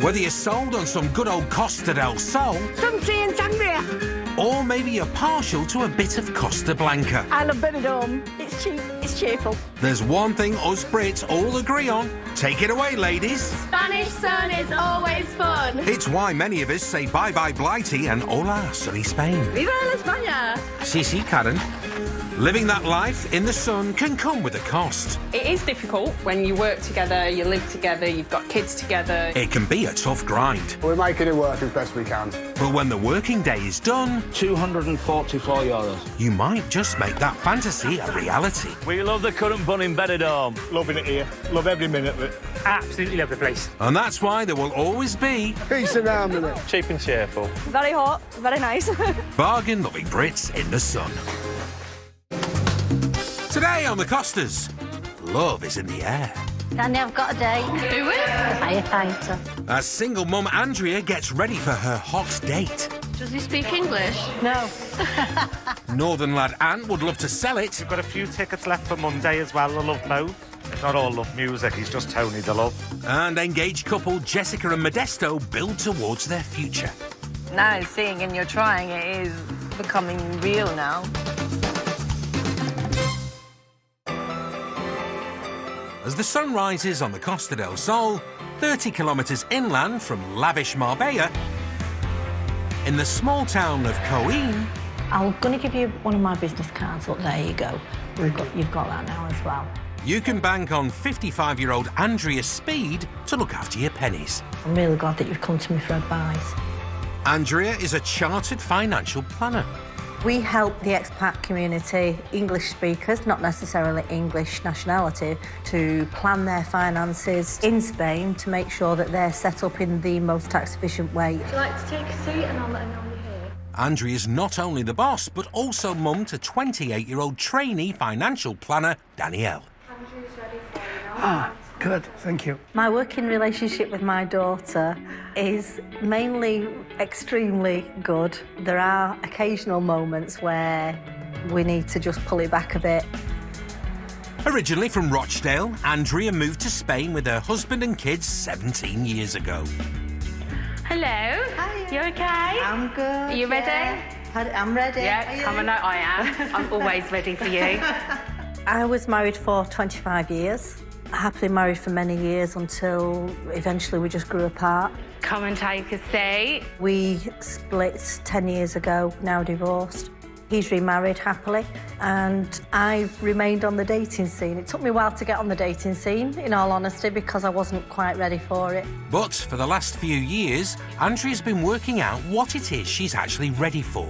Whether you're sold on some good old Costa del Sol, Some tea and sangria. or maybe you're partial to a bit of Costa Blanca, I love Benidorm. It's cheap, it's cheerful. there's one thing us Brits all agree on. Take it away, ladies. Spanish sun is always fun. It's why many of us say bye-bye Blighty and hola sunny Spain. Viva la España! Si, Karen. Living that life in the sun can come with a cost. It is difficult when you work together, you live together, you've got kids together. It can be a tough grind. We're making it work as best we can. But when the working day is done, €244. you might just make that fantasy a reality. We love the currant bun in Benidorm. Loving it here. Love every minute of it. Absolutely love the place. And that's why there will always be Peace and harmony. Cheap and cheerful. Very hot, very nice. bargain-loving Brits in the sun. Today on the Costas, love is in the air. Danny, I've got a date. Do it? Firefighter. As single mum Andrea gets ready for her hot date. Does he speak English? No. Northern lad Ant would love to sell it. We've got a few tickets left for Monday as well. I love both. It's not all love music, he's just Tony the love. And engaged couple Jessica and Modesto build towards their future. Now seeing and you're trying it is becoming real now. As the sun rises on the Costa del Sol, 30 kilometres inland from lavish Marbella, in the small town of Coín, I'm going to give you one of my business cards. Look, there you go. You've got that now as well. you can bank on 55-year-old Andrea's speed to look after your pennies. I'm really glad that you've come to me for advice. Andrea is a chartered financial planner. We help the expat community, English speakers, not necessarily English nationality, to plan their finances in Spain to make sure that they're set up in the most tax-efficient way. Would you like to take a seat and I'll let her know you're here? Andrea's not only the boss, but also mum to 28-year-old trainee financial planner, Danielle. Andrew's ready for you now. Good, thank you. My working relationship with my daughter is mainly extremely good. There are occasional moments where we need to just pull it back a bit. Originally from Rochdale, Andrea moved to Spain with her husband and kids 17 years ago. Hello. Hi. You okay? I'm good. Are you ready? Yeah. I'm ready. Yeah, come on, I am. I'm always ready for you. I was married for 25 years. Happily married for many years until eventually we just grew apart. Come and take a seat. We split 10 years ago, now divorced. He's remarried happily, and I've remained on the dating scene. It took me a while to get on the dating scene, in all honesty, because I wasn't quite ready for it. But for the last few years, Andrea's been working out what it is she's actually ready for.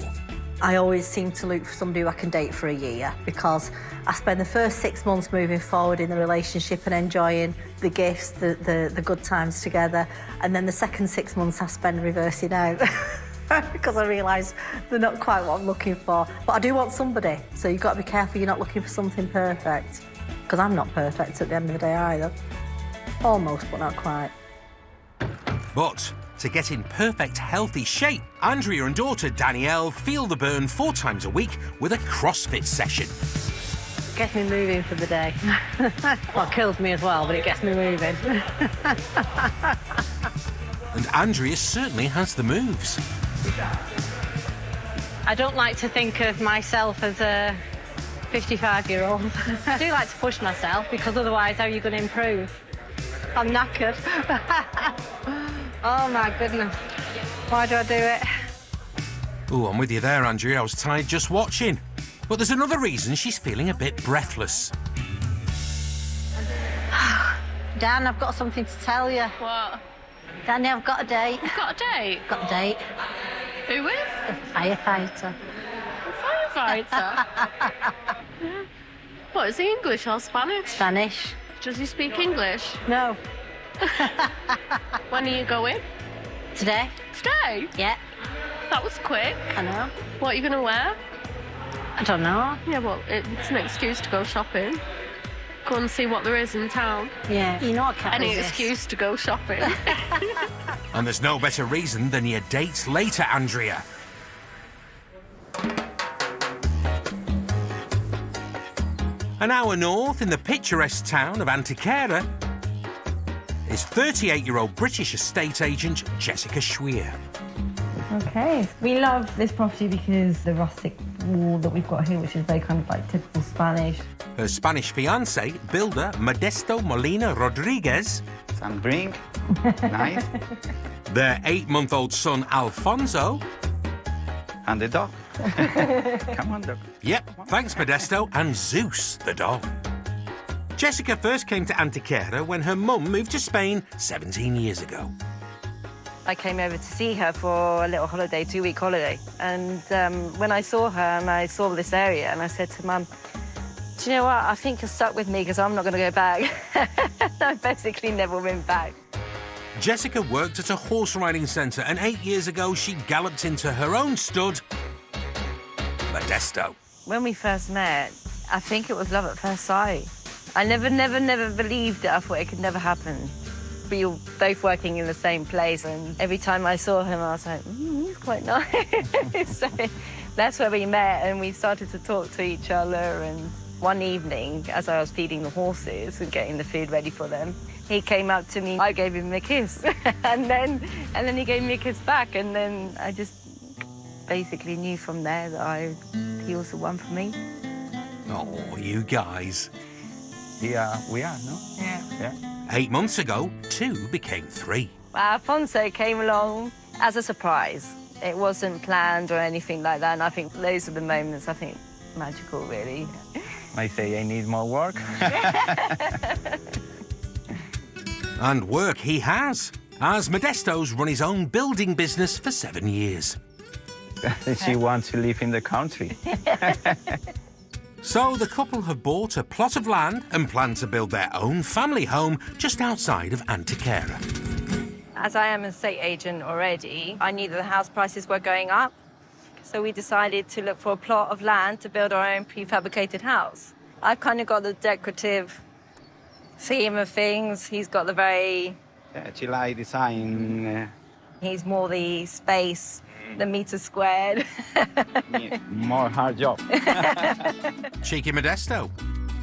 I always seem to look for somebody who I can date for a year, because I spend the first 6 months moving forward in the relationship and enjoying the gifts, the good times together, and then the second 6 months I spend reversing out because I realise they're not quite what I'm looking for. But I do want somebody, so you've got to be careful you're not looking for something perfect, because I'm not perfect at the end of the day either. Almost, but not quite. But to get in perfect, healthy shape, Andrea and daughter Danielle feel the burn 4 times a week with a CrossFit session. Gets me moving for the day. Well, it kills me as well, but it gets me moving. And Andrea certainly has the moves. I don't like to think of myself as a 55-year-old. I do like to push myself, because otherwise how are you going to improve? I'm knackered. Oh, my goodness. Why do I do it? Oh, I'm with you there, Andrea. I was tired just watching. But there's another reason she's feeling a bit breathless. Dan, I've got something to tell you. What? Danny, I've got a date. You've got a date? Got a date. Who with? A firefighter. A firefighter. What, is he English or Spanish? Spanish. Does he speak English? No. When are you going? Today? Today? Yeah. That was quick. I know. What are you going to wear? I don't know. Yeah, well, it's an excuse to go shopping. Go and see what there is in town. Yeah. You know I can't Any resist. excuse to go shopping. And there's no better reason than your date later, Andrea. An hour north in the picturesque town of Antequera is 38-year-old British estate agent Jessica Schweer. Okay, we love this property because the rustic wall that we've got here, which is very kind of like typical Spanish. Her Spanish fiancé, builder Modesto Molina Rodriguez. Some drink. Nice. Their 8-month-old son Alfonso. And the dog. Come on, dog. Yep, thanks Modesto, and Zeus, the dog. Jessica first came to Antequera when her mum moved to Spain 17 years ago. I came over to see her for a little holiday, 2-week holiday. And when I saw her and I saw this area, and I said to Mum, do you know what? I think you're stuck with me because I'm not going to go back. I basically never went back. Jessica worked at a horse riding centre, and 8 years ago she galloped into her own stud, Modesto. When we first met, I think it was love at first sight. I never believed it. I thought it could never happen. We were both working in the same place, and every time I saw him, I was like, he's quite nice. So that's where we met, and we started to talk to each other. And one evening, as I was feeding the horses and getting the food ready for them, he came up to me. I gave him a kiss, and then he gave me a kiss back, and then I just basically knew from there that he was the one for me. Oh, you guys. Yeah, we are, no? Yeah. 8 months ago, 2 became 3. Alfonso came along as a surprise. It wasn't planned or anything like that, and I think those are the moments, I think, magical, really. I say I need more work. And work he has, as Modesto's run his own building business for 7 years. She wants to live in the country. So the couple have bought a plot of land and plan to build their own family home just outside of Antequera. As I am an estate agent already, I knew that the house prices were going up. So we decided to look for a plot of land to build our own prefabricated house. I've kind of got the decorative theme of things. He's got the very... July design. He's more the space, the meter squared. More hard job. Cheeky Modesto.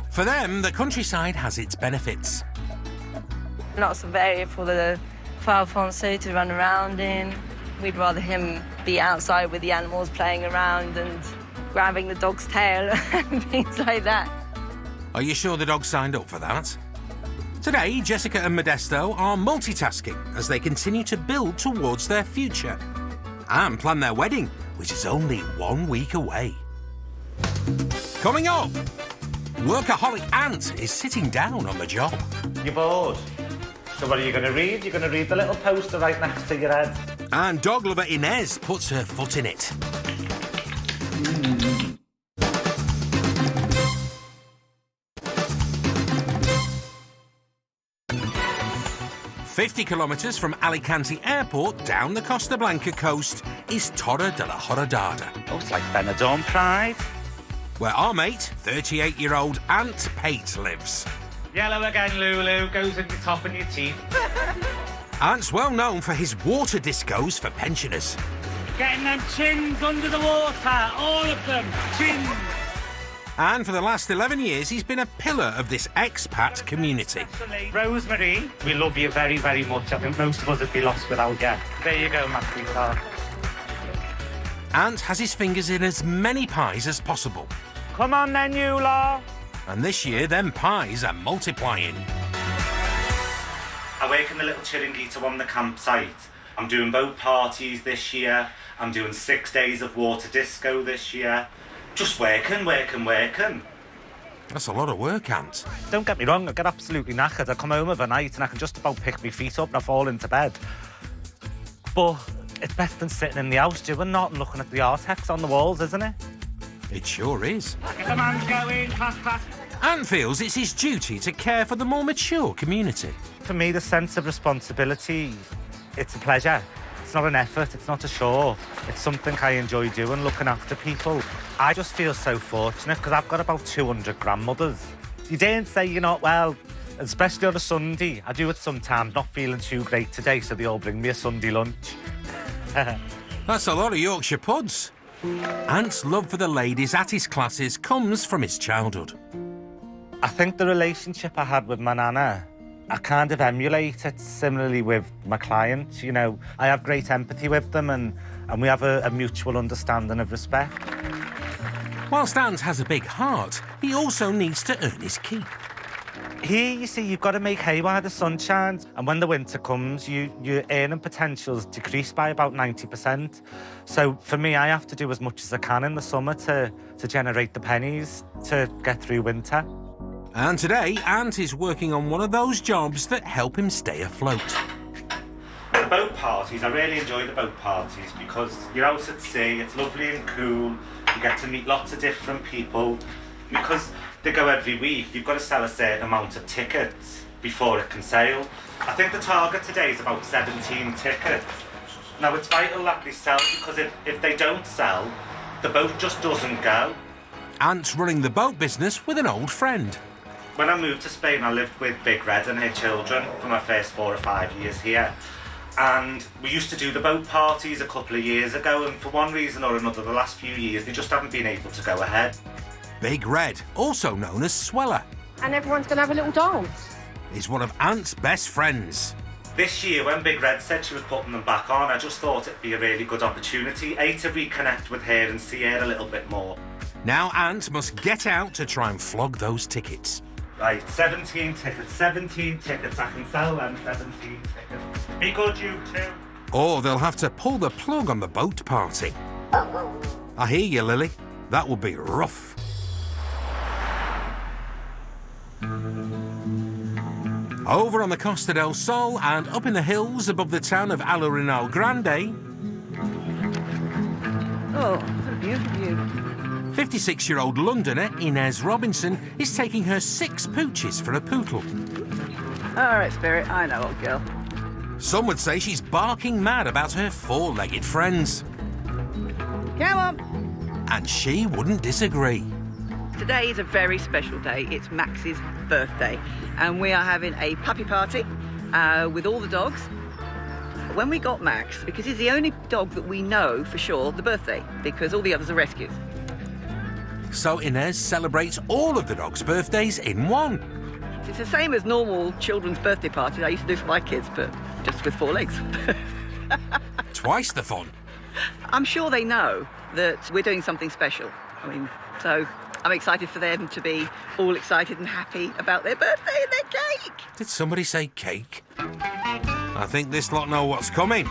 For them, the countryside has its benefits. Lots of area for Alfonso to run around in. We'd rather him be outside with the animals playing around and grabbing the dog's tail and things like that. Are you sure the dog signed up for that? Today, Jessica and Modesto are multitasking as they continue to build towards their future and plan their wedding, which is only 1 week away. Coming up, workaholic Ant is sitting down on the job. You're bored? So what are you going to read? You're going to read the little poster right next to your head. And dog lover Inez puts her foot in it. 50 kilometres from Alicante Airport down the Costa Blanca coast is Torre de la Horadada. Oh, it's like Benidorm Pride. Where our mate, 38-year-old Ant Pate, lives. Yellow again, Lulu. Goes in the top of your teeth. Ant's well known for his water discos for pensioners. Getting them chins under the water. All of them. Chins. And for the last 11 years, he's been a pillar of this expat community. Rosemary, we love you very, very much. I think most of us would be lost without you. There you go, my sweetheart. Ant has his fingers in as many pies as possible. Come on then, you lot. And this year, them pies are multiplying. I work in the little chiringuito on the campsite. I'm doing boat parties this year. I'm doing 6 days of water disco this year. Just working. That's a lot of work, Ant. Don't get me wrong, I get absolutely knackered. I come home of a night and I can just about pick my feet up and I fall into bed. But it's better than sitting in the house doing nothing, looking at the artex on the walls, isn't it? It sure is. Get the man's going, class. Ant feels it's his duty to care for the more mature community. For me, the sense of responsibility, it's a pleasure. It's not an effort, it's not a chore. It's something I enjoy doing, looking after people. I just feel so fortunate because I've got about 200 grandmothers. You daren't say you're not well, especially on a Sunday. I do it sometimes, not feeling too great today, so they all bring me a Sunday lunch. That's a lot of Yorkshire puds. Ant's love for the ladies at his classes comes from his childhood. I think the relationship I had with my nana I kind of emulate it similarly with my clients, you know. I have great empathy with them and we have a mutual understanding of respect. Whilst Ant has a big heart, he also needs to earn his keep. Here, you see, you've got to make hay while the sun shines, and when the winter comes, your earning potentials decrease by about 90%. So for me, I have to do as much as I can in the summer to generate the pennies to get through winter. And today, Ant is working on one of those jobs that help him stay afloat. The boat parties, I really enjoy the boat parties because you're out at sea, it's lovely and cool, you get to meet lots of different people. Because they go every week, you've got to sell a certain amount of tickets before it can sail. I think the target today is about 17 tickets. Now, it's vital that they sell because if they don't sell, the boat just doesn't go. Ant's running the boat business with an old friend. When I moved to Spain, I lived with Big Red and her children for my first 4 or 5 years here. And we used to do the boat parties a couple of years ago, and for one reason or another, the last few years, they just haven't been able to go ahead. Big Red, also known as Sweller, And everyone's going to have a little dance. is one of Ant's best friends. This year, when Big Red said she was putting them back on, I just thought it'd be a really good opportunity, A, to reconnect with her and see her a little bit more. Now Ant must get out to try and flog those tickets. Right, 17 tickets, I can sell them 17 tickets. Be good, you two. Or they'll have to pull the plug on the boat party. I hear you, Lily. That would be rough. Over on the Costa del Sol and up in the hills above the town of Arenal Grande, Oh, what a beautiful view. 56-year-old Londoner Inez Robinson is taking her 6 pooches for a poodle. All right, Spirit, I know, old girl. Some would say she's barking mad about her 4-legged friends. Come on. And she wouldn't disagree. Today is a very special day. It's Max's birthday, and we are having a puppy party with all the dogs. When we got Max, because he's the only dog that we know for sure the birthday, because all the others are rescues. So Inez celebrates all of the dogs' birthdays in one. It's the same as normal children's birthday parties I used to do for my kids, but just with 4 legs. Twice the fun. I'm sure they know that we're doing something special. I mean, so I'm excited for them to be all excited and happy about their birthday and their cake. Did somebody say cake? I think this lot know what's coming.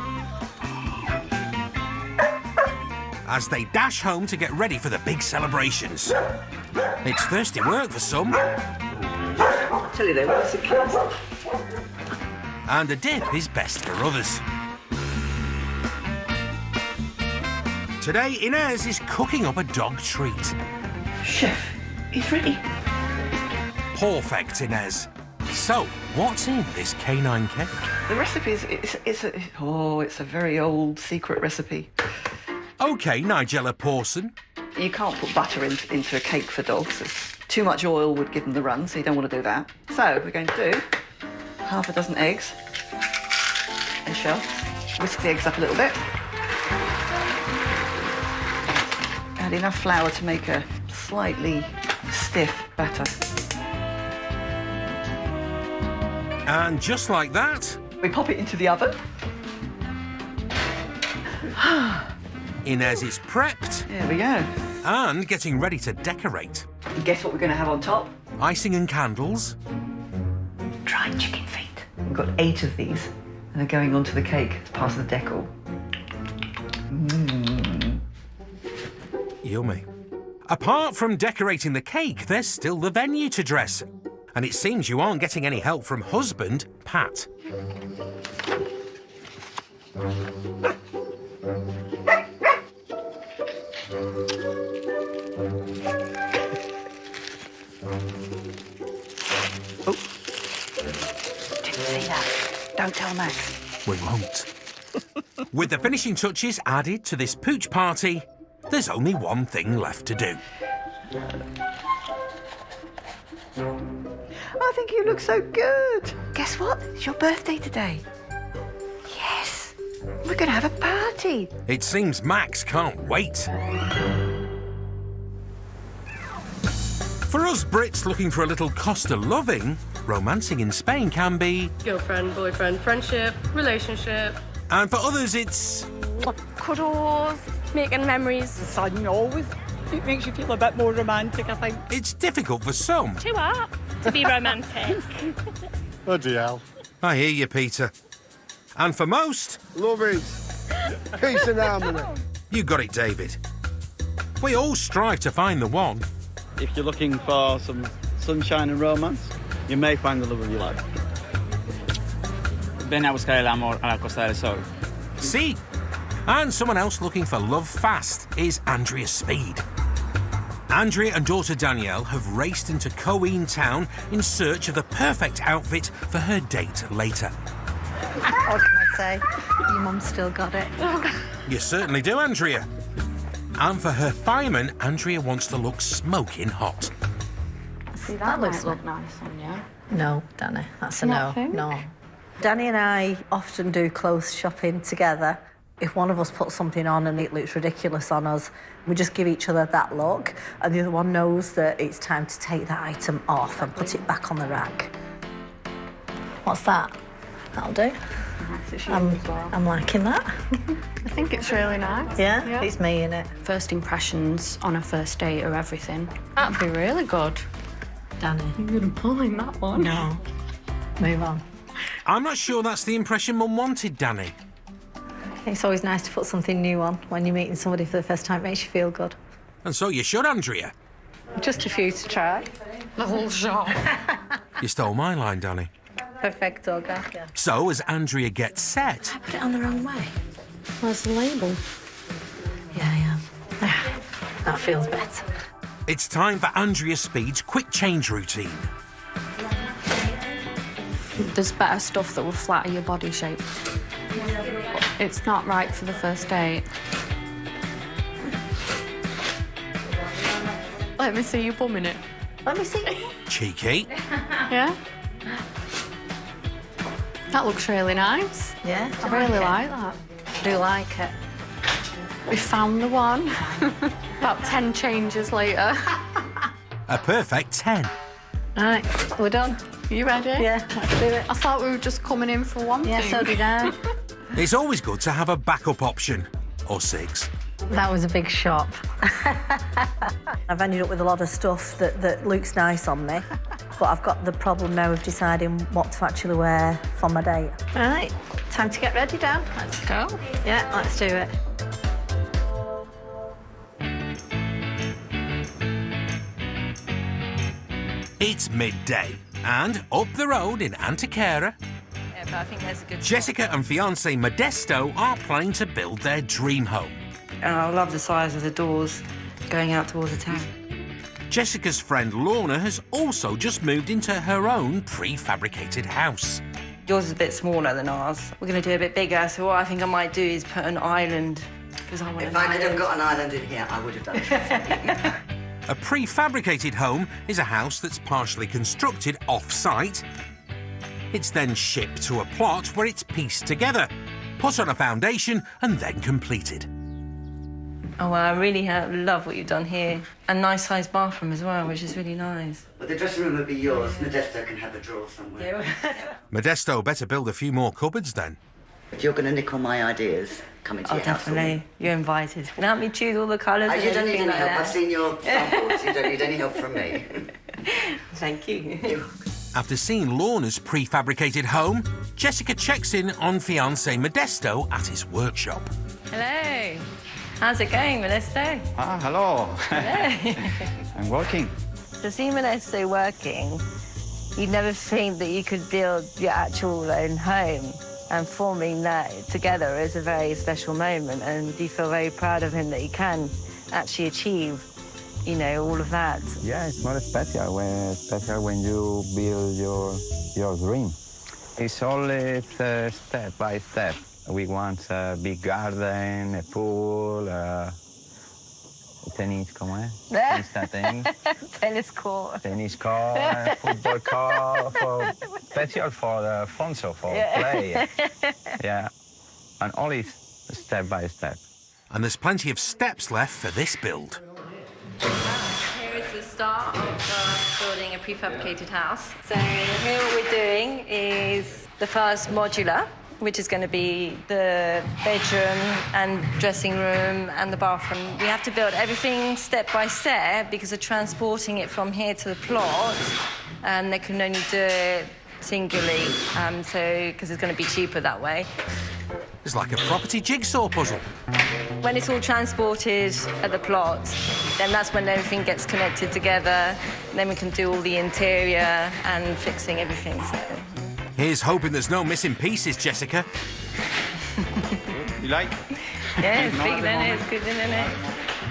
As they dash home to get ready for the big celebrations. It's thirsty work for some. I tell you, they were some kids. And a dip is best for others. Today, Inez is cooking up a dog treat. Chef, he's ready. Perfect, Inez. So, what's in this canine cake? The recipe it's a very old secret recipe. OK, Nigella Pawson. You can't put butter into a cake for dogs. Too much oil would give them the run, so you don't want to do that. So we're going to do half a dozen eggs and shell. Whisk the eggs up a little bit. Add enough flour to make a slightly stiff batter. And just like that... we pop it into the oven. Inez is prepped. There we go. And getting ready to decorate. And guess what we're going to have on top? Icing and candles. Dried chicken feet. We've got 8 of these, and they're going onto the cake as part of the decor. Yummy. Apart from decorating the cake, there's still the venue to dress. And it seems you aren't getting any help from husband, Pat. Oh. Didn't see that. Don't tell Max. We won't. With the finishing touches added to this pooch party, there's only one thing left to do. I think you look so good. Guess what? It's your birthday today. Yes. We're going to have a party. It seems Max can't wait. For us Brits looking for a little Costa loving, romancing in Spain can be... Girlfriend, boyfriend, friendship, relationship. And for others, it's... Cuddles, making memories. The sun always it makes you feel a bit more romantic, I think. It's difficult for some. Too hot to be romantic. Bloody hell. I hear you, Peter. And for most... Love is peace and harmony. You got it, David. We all strive to find the one. If you're looking for some sunshine and romance, you may find the love of your life. Ven a buscar el amor a la Costa del Sol. See? And someone else looking for love fast is Andrea Speed. Andrea and daughter Danielle have raced into Coeen town in search of the perfect outfit for her date later. What can I say? Your mum's still got it. You certainly do, Andrea. And for her fireman, Andrea wants to look smoking hot. See, that looks look nice on you. No, Danny, that's a no. No. Danny and I often do clothes shopping together. If one of us puts something on and it looks ridiculous on us, we just give each other that look, and the other one knows that it's time to take that item off and put it back on the rack. What's that? That'll do. I'm liking that. I think it's really nice. Yeah? It's me, innit? First impressions on a first date are everything. That'd be really good. Danny. You're gonna pull in that one. No. Move on. I'm not sure that's the impression Mum wanted, Danny. It's always nice to put something new on when you're meeting somebody for the first time. It makes you feel good. And so you should, Andrea. Just a few to try. The whole shop. You stole my line, Danny. Perfecto, gracias. So, as Andrea gets set... Put it on the wrong way. Where's the label? Yeah. That feels better. It's time for Andrea Speed's quick change routine. There's better stuff that will flatter your body shape. It's not right for the first date. Let me see you bum in it. Let me see. Cheeky. Yeah? That looks really nice. Yeah? I really like that. I do like it. We found the one. About 10 changes later. A perfect 10. Right, we're done. You ready? Yeah, let's do it. I thought we were just coming in for one Yeah, thing. so did I. It's always good to have a backup option. Or 6. That was a big shop. I've ended up with a lot of stuff that looks nice on me, but I've got the problem now of deciding what to actually wear for my date. All right, time to get ready, Dan. Let's go. Yeah, let's do it. It's midday, and up the road in Antequera, Yeah, but I think there's a good Jessica and fiancé Modesto are planning to build their dream home. And I love the size of the doors going out towards the town. Jessica's friend Lorna has also just moved into her own prefabricated house. Yours is a bit smaller than ours. We're going to do a bit bigger, so what I think I might do is put an island, because I want If I could have got an island in here, I would have done it. A prefabricated home is a house that's partially constructed off-site. It's then shipped to a plot where it's pieced together, put on a foundation and then completed. Oh, well, I really love what you've done here. A nice sized bathroom as well, which is really nice. But the dressing room would be yours. Modesto can have a drawer somewhere. Modesto better build a few more cupboards then. If you're going to nick all my ideas, come into your house. Definitely. You're invited. Can you help me choose all the colours? You don't need any like help. that? I've seen your samples. You don't need any help from me. Thank you. After seeing Lorna's prefabricated home, Jessica checks in on fiancé Modesto at his workshop. Hello. How's it going, Modesto? Ah, hello. Hello. I'm working. To see Modesto working, you'd never think that you could build your actual own home. And forming that together is a very special moment, and you feel very proud of him that he can actually achieve, you know, all of that. Yeah, it's not special when you build your dream. It's always step by step. We want a big garden, a pool, tennis, ¿cómo es? Tennis court. Tennis court, football court, special for Alfonso, for play. Yeah, and all is step by step. And there's plenty of steps left for this build. Here is the start of building a prefabricated house. So here what we're doing is the first modular, which is going to be the bedroom and dressing room and the bathroom. We have to build everything step by step because we're transporting it from here to the plot, and they can only do it singularly, because it's going to be cheaper that way. It's like a property jigsaw puzzle. When it's all transported at the plot, then that's when everything gets connected together. Then we can do all the interior and fixing everything. So. Here's hoping there's no missing pieces, Jessica. You like? Yeah, it's big, then it's good, isn't it?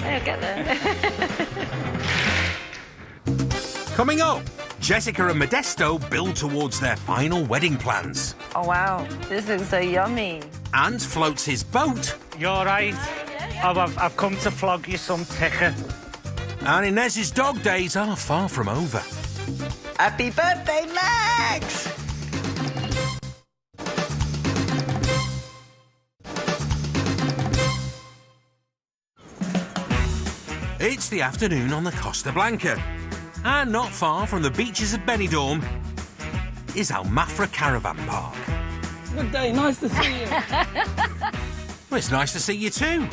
I'll get there. Coming up, Jessica and Modesto build towards their final wedding plans. Oh, wow. This looks so yummy. And floats his boat. You're right. Oh, I've come to flog you some ticker. And Inez's dog days are far from over. Happy birthday, Max! It's the afternoon on the Costa Blanca. And not far from the beaches of Benidorm is Al Mafra Caravan Park. Good day, nice to see you. Well, it's nice to see you too.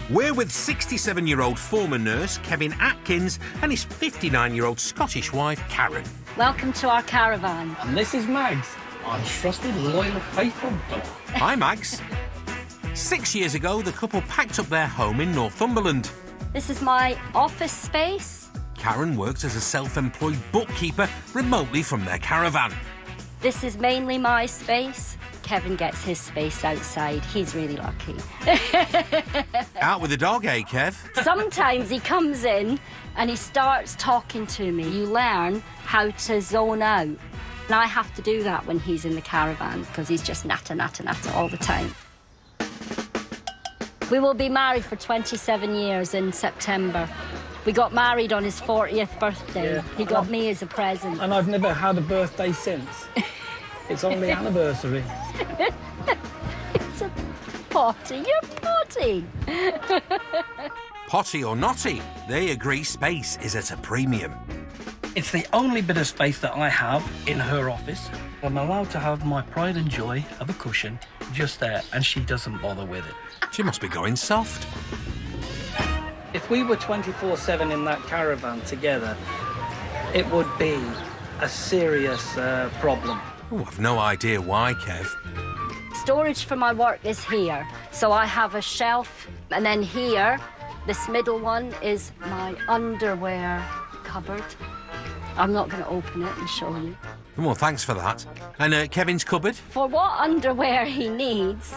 We're with 67-year-old former nurse Kevin Atkins and his 59-year-old Scottish wife Karen. Welcome to our caravan. And this is Mags, our trusted, loyal, faithful dog. Hi, Mags. 6 years ago, the couple packed up their home in Northumberland. This is my office space. Karen works as a self-employed bookkeeper remotely from their caravan. This is mainly my space. Kevin gets his space outside. He's really lucky. Out with the dog, eh, Kev? Sometimes he comes in and he starts talking to me. You learn how to zone out. And I have to do that when he's in the caravan because he's just natter, natter, natter all the time. We will be married for 27 years in September. We got married on his 40th birthday. Yeah. He got me as a present. And I've never had a birthday since. It's on the anniversary. It's a potty. You're potty. Potty or naughty, they agree space is at a premium. It's the only bit of space that I have in her office. I'm allowed to have my pride and joy of a cushion just there, and she doesn't bother with it. She must be going soft. If we were 24/7 in that caravan together, it would be a serious problem. Oh, I've no idea why, Kev. Storage for my work is here. So I have a shelf, and then here, this middle one is my underwear cupboard. I'm not going to open it and show you. Well, thanks for that. And Kevin's cupboard? For what underwear he needs.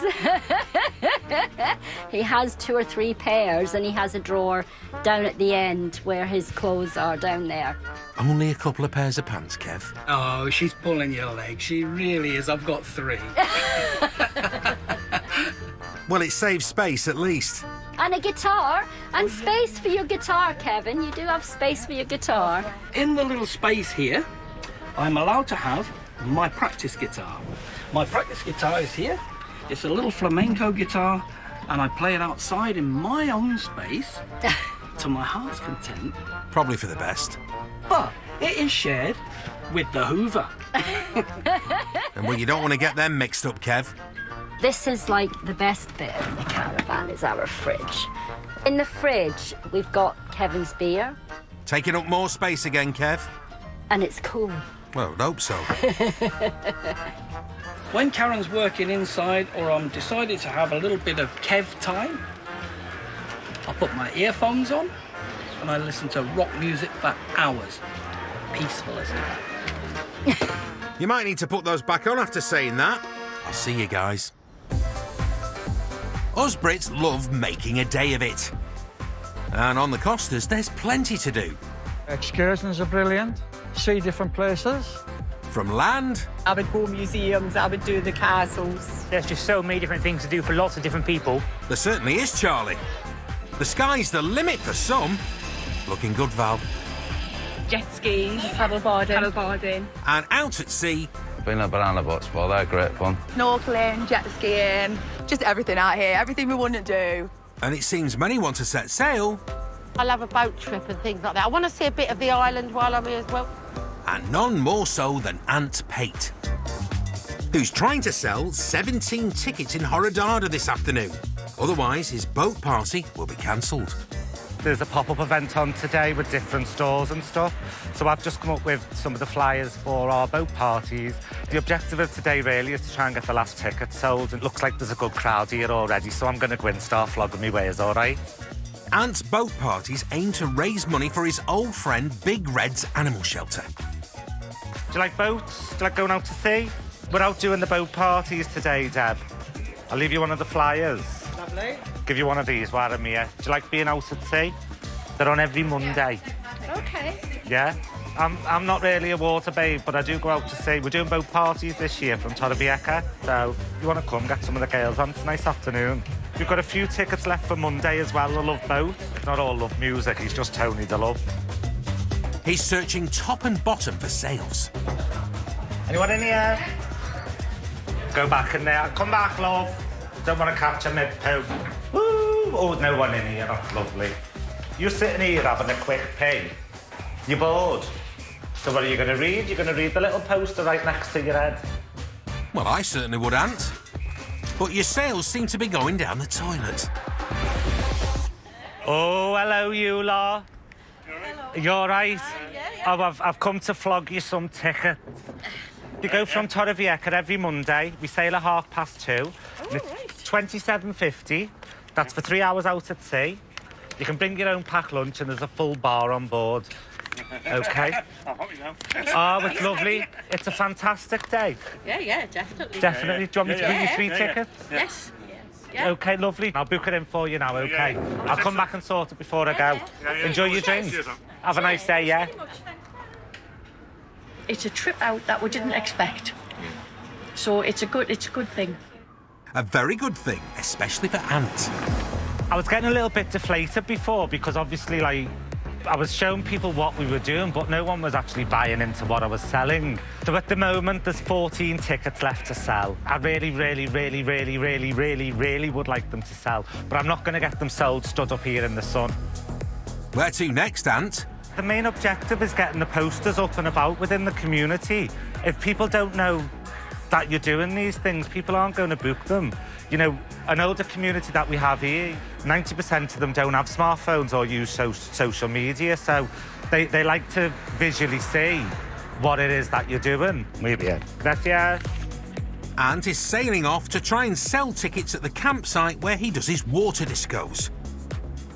He has 2 or 3 pairs, and he has a drawer down at the end where his clothes are down there. Only a couple of pairs of pants, Kev. Oh, she's pulling your leg. She really is. I've got 3. Well, it saves space at least. And a guitar, and space for your guitar, Kevin. You do have space for your guitar. In the little space here, I'm allowed to have my practice guitar. My practice guitar is here. It's a little flamenco guitar, and I play it outside in my own space to my heart's content. Probably for the best. But it is shared with the Hoover. And well, you don't want to get them mixed up, Kev. This is like the best bit of the caravan is our fridge. In the fridge, we've got Kevin's beer. Taking up more space again, Kev. And it's cool. Well, I'd hope so. When Karen's working inside or I'm decided to have a little bit of Kev time, I put my earphones on and I listen to rock music for hours. Peaceful, isn't it? You might need to put those back on after saying that. I'll see you guys. Us Brits love making a day of it. And on the Costas, there's plenty to do. Excursions are brilliant. See different places. From land... I would go museums, I would do the castles. There's just so many different things to do for lots of different people. There certainly is, Charlie. The sky's the limit for some. Looking good, Val. Jet skis, paddleboarding. And out at sea... Been a banana boats before, they're great fun. Snorkeling, jet skiing, just everything out here, everything we wouldn't do. And it seems many want to set sail. I love a boat trip and things like that. I want to see a bit of the island while I'm here as well. and none more so than Aunt Pate, who's trying to sell 17 tickets in Horodada this afternoon. Otherwise, his boat party will be cancelled. There's a pop-up event on today with different stores and stuff. So I've just come up with some of the flyers for our boat parties. The objective of today really is to try and get the last ticket sold. It looks like there's a good crowd here already, so I'm going to go in and start flogging me ways, all right? Ant's boat parties aim to raise money for his old friend Big Red's animal shelter. Do you like boats? Do you like going out to sea? We're out doing the boat parties today, Deb. I'll leave you one of the flyers. Lovely. Give you one of these while I'm here. Do you like being out at sea? They're on every Monday. Okay. Yeah? I'm not really a water babe, but I do go out to sea. We're doing boat parties this year from Torrevieja, so if you want to come, get some of the girls on. It's a nice afternoon. We've got a few tickets left for Monday as well. I love both. It's not all love music, he's just Tony the Love. He's searching top and bottom for sales. Anyone in here? Go back in there. Come back, love. Don't want to catch a mid-poo. Woo! Oh, no one in here. That's lovely. You're sitting here having a quick pee. You're bored. So what are you going to read? You're going to read the little poster right next to your head. Well, I certainly would, Ant. But your sales seem to be going down the toilet. Oh, hello, you lot. You all right? Oh, I've come to flog you some tickets. You go from Torrevieja every Monday. We sail at 2:30. It's £27.50. That's for 3 hours out at sea. You can bring your own packed lunch and there's a full bar on board. OK? Oh, it's lovely. It's a fantastic day. Yeah, definitely. Definitely. Do you want me to bring you 3 tickets? Yes. OK, lovely. I'll book it in for you now, OK? I'll come back and sort it before I go. Enjoy your drink. Have a nice day, yeah? It's a trip out that we didn't expect. So it's a good thing. A very good thing, especially for Ant. I was getting a little bit deflated before because obviously, like, I was showing people what we were doing, but no one was actually buying into what I was selling. So at the moment, there's 14 tickets left to sell. I really would like them to sell, but I'm not going to get them sold stood up here in the sun. Where to next, Ant? The main objective is getting the posters up and about within the community. If people don't know that you're doing these things, people aren't going to book them. You know, an older community that we have here, 90% of them don't have smartphones or use social media, so they like to visually see what it is that you're doing. Muy bien. Gracias. Ant is sailing off to try and sell tickets at the campsite where he does his water discos.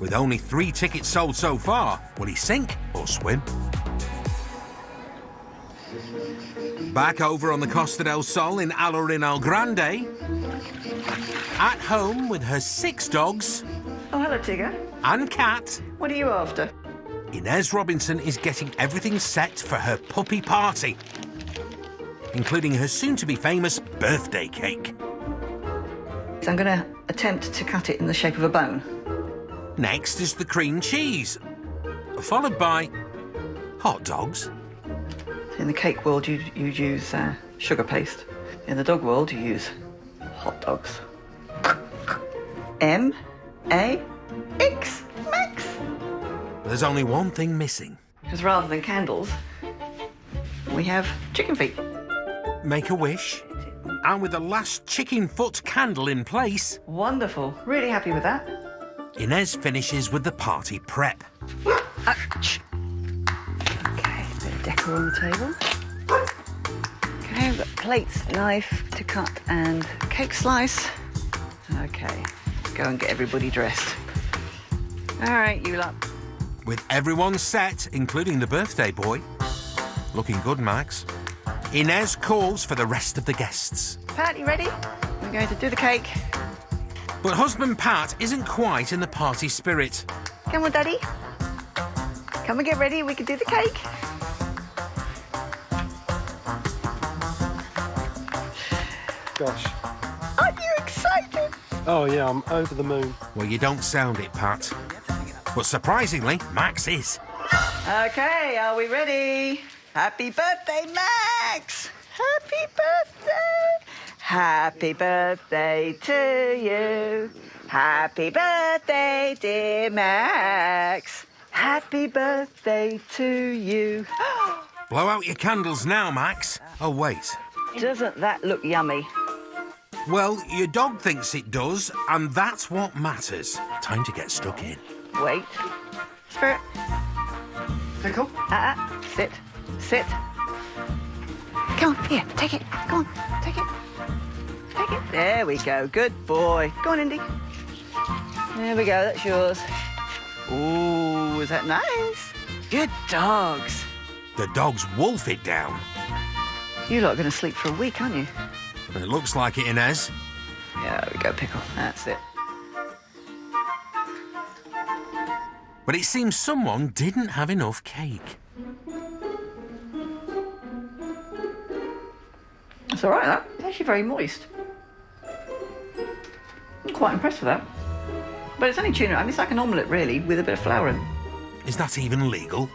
With only 3 tickets sold so far, will he sink or swim? Back over on the Costa del Sol in Alorin El Grande, at home with her 6 dogs. Oh, hello, Tigger. And cat. What are you after? Inez Robinson is getting everything set for her puppy party, including her soon-to-be famous birthday cake. So I'm going to attempt to cut it in the shape of a bone. Next is the cream cheese, followed by hot dogs. In the cake world, you use sugar paste. In the dog world, you use hot dogs. M-A-X, Max. There's only one thing missing. Because rather than candles, we have chicken feet. Make a wish, and with the last chicken foot candle in place... Wonderful. Really happy with that. Inez finishes with the party prep. Ouch. Okay, a bit of decor on the table. Okay, we've got plates, knife to cut, and cake slice. Okay, go and get everybody dressed. All right, you lot. With everyone set, including the birthday boy. Looking good, Max. Inez calls for the rest of the guests. Pat, you ready? We're going to do the cake. But husband Pat isn't quite in the party spirit. Come on, Daddy. Come and get ready, we can do the cake. Gosh. Aren't you excited? Oh, yeah, I'm over the moon. Well, you don't sound it, Pat. But surprisingly, Max is. Okay, are we ready? Happy birthday, Max! Happy birthday! Happy birthday to you. Happy birthday, dear Max. Happy birthday to you. Blow out your candles now, Max. Oh, wait. Doesn't that look yummy? Well, your dog thinks it does, and that's what matters. Time to get stuck in. Wait. Spirit. Pickle. Sit. Sit. Come on, here, take it. Go on, take it. Take it. There we go. Good boy. Go on, Indy. There we go, that's yours. Ooh, is that nice? Good dogs. The dogs wolf it down. You lot are going to sleep for a week, aren't you? It looks like it, Inez. Yeah, there we go, Pickle. That's it. But it seems someone didn't have enough cake. It's all right, that. It's actually very moist. I'm quite impressed with that. But it's only tuna. I mean, it's like an omelette, really, with a bit of flour in. Is that even legal?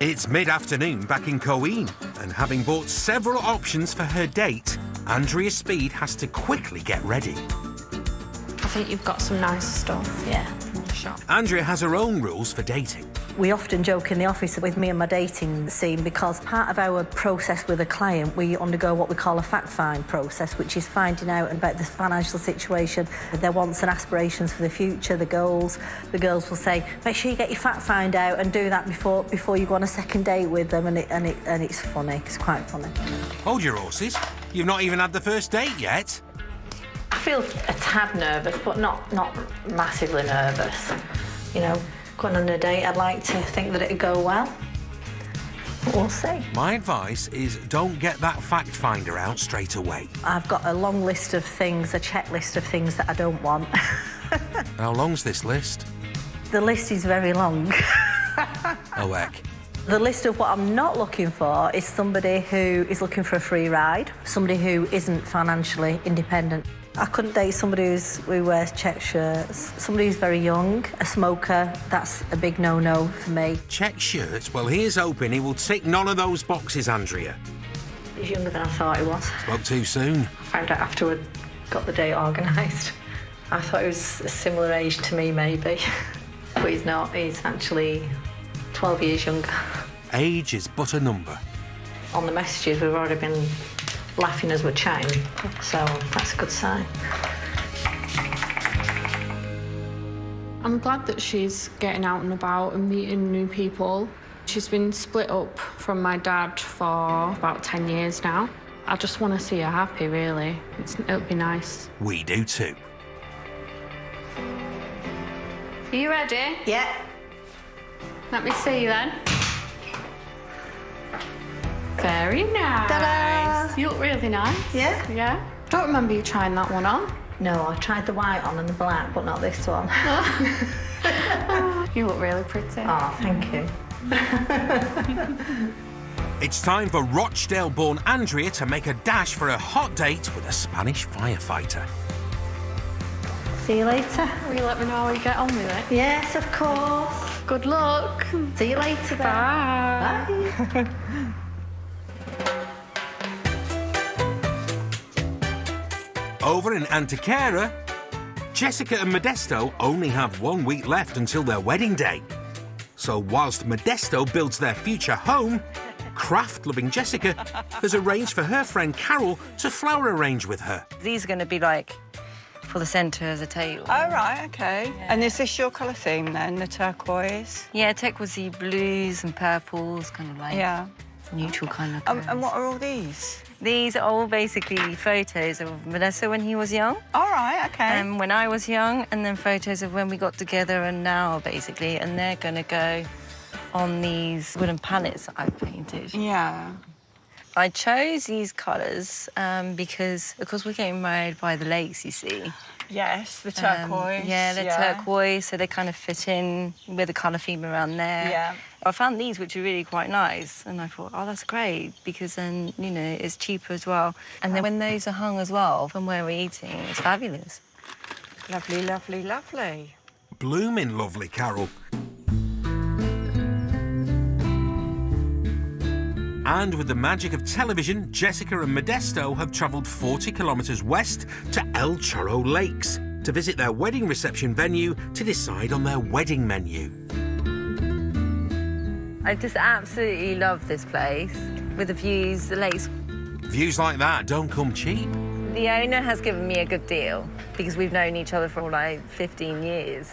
It's mid-afternoon back in Coeen, and having bought several options for her date, Andrea Speed has to quickly get ready. I think you've got some nice stuff. Yeah. In the shop. Andrea has her own rules for dating. We often joke in the office with me and my dating scene because part of our process with a client, we undergo what we call a fact-find process, which is finding out about the financial situation, their wants and aspirations for the future, the goals. The girls will say, make sure you get your fact-find out and do that before you go on a second date with them, and it's funny. It's quite funny. Hold your horses. You've not even had the first date yet. I feel a tad nervous, but not massively nervous. You know, going on a date, I'd like to think that it'd go well. We'll see. My advice is don't get that fact finder out straight away. I've got a long list of things, a checklist of things that I don't want. How long's this list? The list is very long. Oh, heck. The list of what I'm not looking for is somebody who is looking for a free ride, somebody who isn't financially independent. I couldn't date somebody who wears check shirts, somebody who's very young, a smoker. That's a big no-no for me. Check shirts? Well, here's hoping he will tick none of those boxes, Andrea. He's younger than I thought he was. Spoke too soon. I found out afterward, got the date organised. I thought he was a similar age to me, maybe. But he's not. He's actually 12 years younger. Age is but a number. On the messages, we've already been laughing as we're chatting, so that's a good sign. I'm glad that she's getting out and about and meeting new people. She's been split up from my dad for about 10 years now. I just want to see her happy, really. It'll be nice. We do too. Are you ready? Yeah. Let me see you then. Very nice. Ta-da! You look really nice. Yeah? Yeah. Don't remember you trying that one on. No, I tried the white on and the black, but not this one. You look really pretty. Oh, thank you. It's time for Rochdale-born Andrea to make a dash for a hot date with a Spanish firefighter. See you later. Will you let me know how you get on with it? Yes, of course. Good luck. See you later then. Bye. Bye. Over in Antequera, Jessica and Modesto only have 1 week left until their wedding day. So whilst Modesto builds their future home, craft-loving Jessica has arranged for her friend Carol to flower arrange with her. These are going to be like for the centre of the table. Oh, right, OK. Yeah. And is this your colour theme then, the turquoise? Yeah, turquoisey blues and purples, kind of like neutral kind of colours. And what are all these? These are all basically photos of Modesto when he was young. All right, OK. And when I was young, and then photos of when we got together and now, basically. And they're going to go on these wooden pallets that I've painted. Yeah. I chose these colours because, of course, we're getting married by the lakes, you see. Yes, the turquoise. Yeah, they're turquoise, so they kind of fit in with the colour theme around there. Yeah. I found these, which are really quite nice, and I thought, oh, that's great, because then, you know, it's cheaper as well. And then when those are hung as well, from where we're eating, it's fabulous. Lovely, lovely, lovely. Blooming lovely, Carol. And with the magic of television, Jessica and Modesto have travelled 40 kilometres west to El Chorro Lakes to visit their wedding reception venue to decide on their wedding menu. I just absolutely love this place with the views, the lakes. Views like that don't come cheap. The owner has given me a good deal because we've known each other for like 15 years.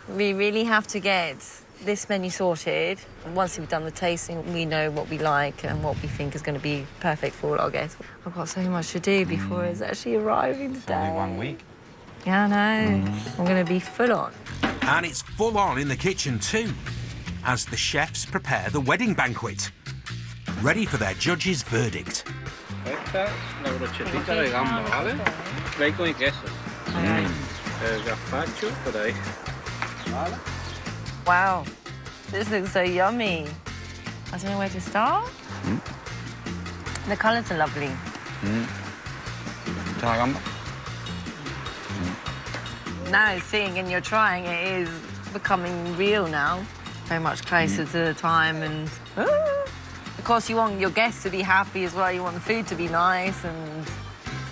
We really have to get this menu sorted. Once we've done the tasting, we know what we like and what we think is going to be perfect for all our guests. I've got so much to do before it's actually arriving today. Only 1 week. Yeah, I know. I'm going to be full on. And it's full on in the kitchen too, as the chefs prepare the wedding banquet, ready for their judges' verdict. Esta es la brochetita de gamba, ¿vale? Bacon y queso. El gazpacho por ahí. ¿Vale? Wow, this looks so yummy. I don't know where to start. The colours are lovely. La gamba. Now seeing and you're trying, it is becoming real now. Very much closer to the time and... Of course, you want your guests to be happy as well. You want the food to be nice and...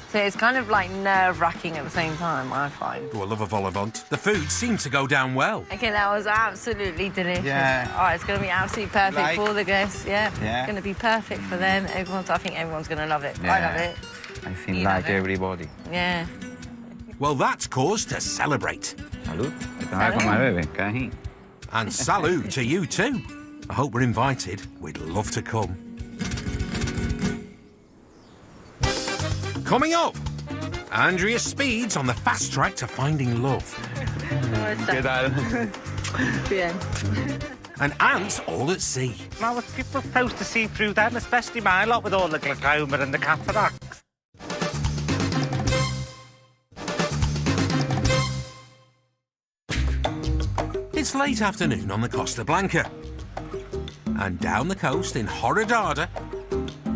So it's kind of like nerve-wracking at the same time, I find. To a love of vol au vent, the food seemed to go down well. Okay, that was absolutely delicious. Yeah. Oh, it's going to be absolutely perfect for the guests, yeah. Yeah. It's going to be perfect for them. I think everyone's going to love it. Yeah. I love it. I think like everybody. Yeah. Well, that's cause to celebrate. Salud. Estaba con my baby, cajín. And salute to you too. I hope we're invited. We'd love to come. Coming up, Andrea Speed's on the fast track to finding love. ¿Qué tal? Bien. And ants all at sea. Now, it's people supposed to see through them, especially my lot with all the glaucoma and the cataracts. It's late afternoon on the Costa Blanca. And down the coast in Horadada,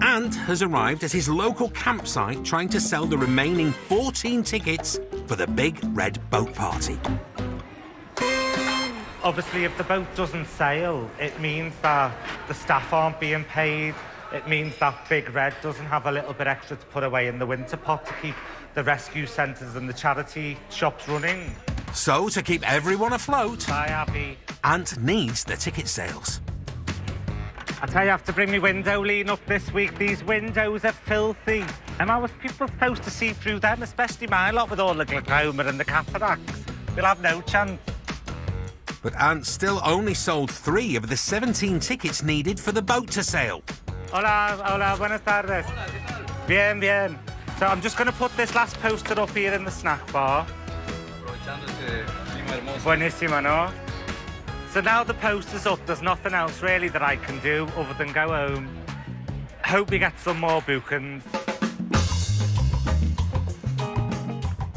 Ant has arrived at his local campsite trying to sell the remaining 14 tickets for the big red boat party. Obviously, if the boat doesn't sail, it means that the staff aren't being paid. It means that Big Red doesn't have a little bit extra to put away in the winter pot to keep the rescue centres and the charity shops running. So, to keep everyone afloat, Bye, Abby. Ant needs the ticket sales. I tell you, I have to bring my window lean up this week. These windows are filthy. And how are people supposed to see through them, especially my lot with all the glaucoma and the cataracts? We'll have no chance. But Ant still only sold 3 of the 17 tickets needed for the boat to sail. Hola, buenas tardes. Bien, bien. So I'm just going to put this last poster up here in the snack bar. Buenísimo, no? So now the poster's up, there's nothing else really that I can do other than go home. Hope we get some more bookings.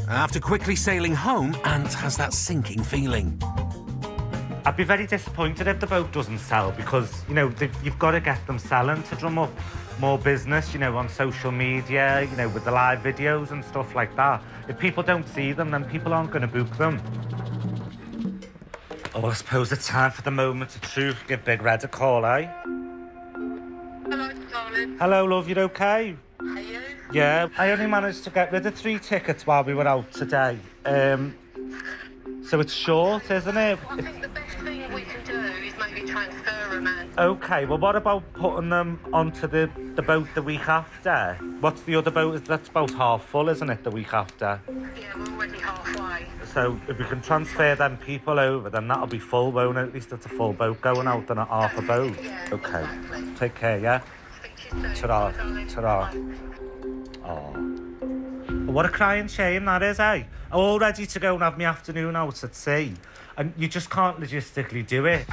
After quickly sailing home, Ant has that sinking feeling. I'd be very disappointed if the boat doesn't sell because, you know, you've got to get them selling to drum up more business, you know, on social media, you know, with the live videos and stuff like that. If people don't see them, then people aren't going to book them. Oh, I suppose it's time for the moment of truth. Give Big Red a call, eh? Hello, darling. Hello, love, you okay? Are you? Yeah, I only managed to get rid of 3 tickets while we were out today. So it's short, isn't it? I think the best thing we can do is maybe transfer them, man. Okay, well, what about putting them onto the boat the week after? What's the other boat? That's about half full, isn't it, the week after? Yeah, we're already halfway. So if we can transfer them people over, then that'll be full, won't it? At least it's a full boat going out and not half a boat. Yeah, okay. Exactly. Take care, yeah? Speak to you soon. Ta-ra. Darling. Ta-ra. Bye. Oh. What a crying shame that is, eh? I'm all ready to go and have my afternoon out at sea. And you just can't logistically do it.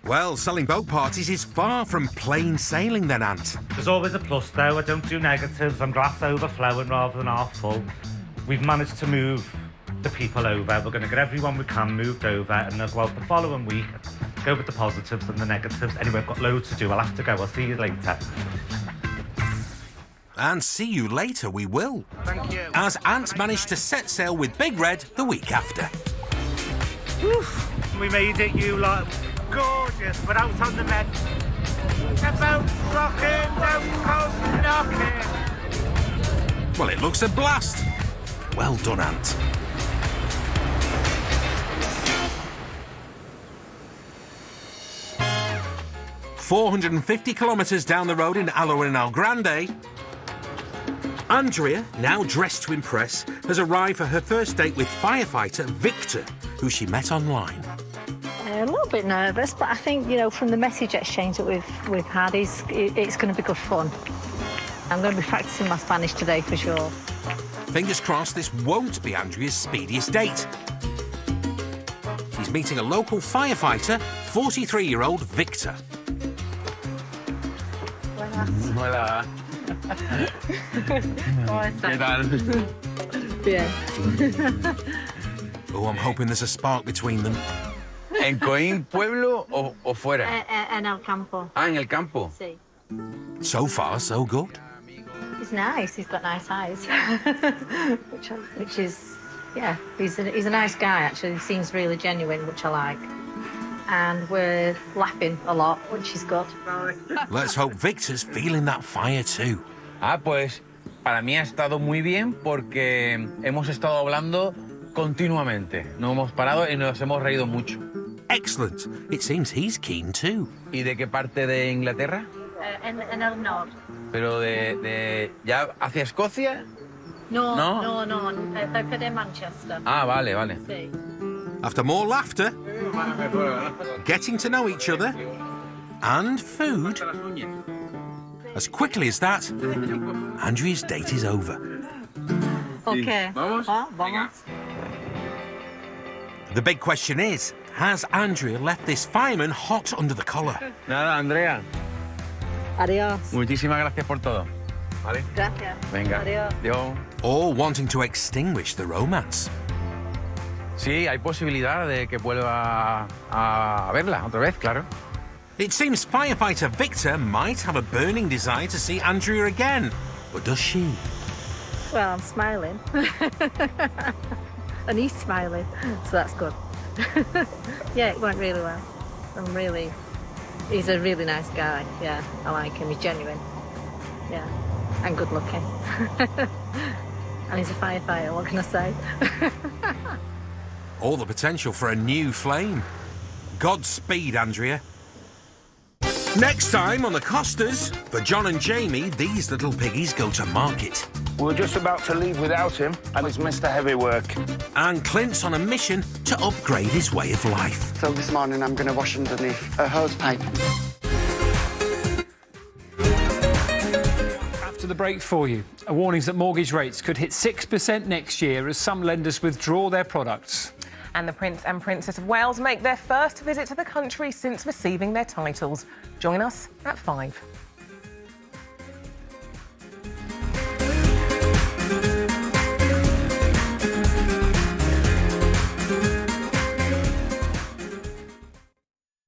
Well, selling boat parties is far from plain sailing then, Ant. There's always a plus, though. I don't do negatives. I'm glass overflowing rather than half full. We've managed to move the people over. We're going to get everyone we can moved over and then go out the following week, go with the positives and the negatives. Anyway, I've got loads to do. I'll have to go. I'll see you later. And see you later, we will. Thank you. As Ant managed to set sail with Big Red the week after. Whew, we made it, you lot. Gorgeous. We're out on the Med. The boat's rocking, don't come knocking. Well, it looks a blast. Well done, Ant. $450 down the road in Aloha in El Grande, Andrea, now dressed to impress, has arrived for her first date with firefighter Victor, who she met online. A little bit nervous, but I think, you know, from the message exchange that we've had, it's going to be good fun. I'm going to be practicing my Spanish today for sure. Fingers crossed this won't be Andrea's speediest date. She's meeting a local firefighter, 43-year-old Victor. Hola. ¿Qué tal? Bien. Oh, I'm hoping there's a spark between them. ¿En Coín, pueblo o fuera? En el campo. Ah, en el campo. Sí. So far, so good. He's nice. He's got nice eyes, which is, yeah. He's a nice guy actually. He seems really genuine, which I like. And we're laughing a lot, which is good. Let's hope Victor's feeling that fire too. Ah, pues para mí ha estado muy bien porque hemos estado hablando continuamente. No hemos parado y nos hemos reído mucho. Excellent. It seems he's keen too. ¿Y de qué parte de Inglaterra? En el norte. ¿Pero ya hacia Escocia? No, cerca de Manchester. Ah, vale, vale. Sí. After more laughter, getting to know each other, and food, as quickly as that, Andrea's date is over. Okay. Vamos. The big question is, has Andrea left this fireman hot under the collar? Nada, Andrea. Adiós. Muchísimas gracias por todo. ¿Vale? Gracias. Venga. Adiós. All wanting to extinguish the romance. Sí, hay posibilidad de que vuelva a verla otra vez, claro. It seems firefighter Victor might have a burning desire to see Andrea again. But does she? Well, I'm smiling. And he's smiling, so that's good. Yeah, it went really well. He's a really nice guy. Yeah, I like him. He's genuine. Yeah, and good looking. And he's a firefighter, what can I say? All the potential for a new flame. Godspeed, Andrea. Next time on the Costas, for John and Jamie, these little piggies go to market. We're just about to leave without him, and it's Mr. Heavy Work. And Clint's on a mission to upgrade his way of life. So this morning I'm going to wash underneath a hose pipe. After the break for you, a warning that mortgage rates could hit 6% next year as some lenders withdraw their products. And the Prince and Princess of Wales make their first visit to the country since receiving their titles. Join us at 5.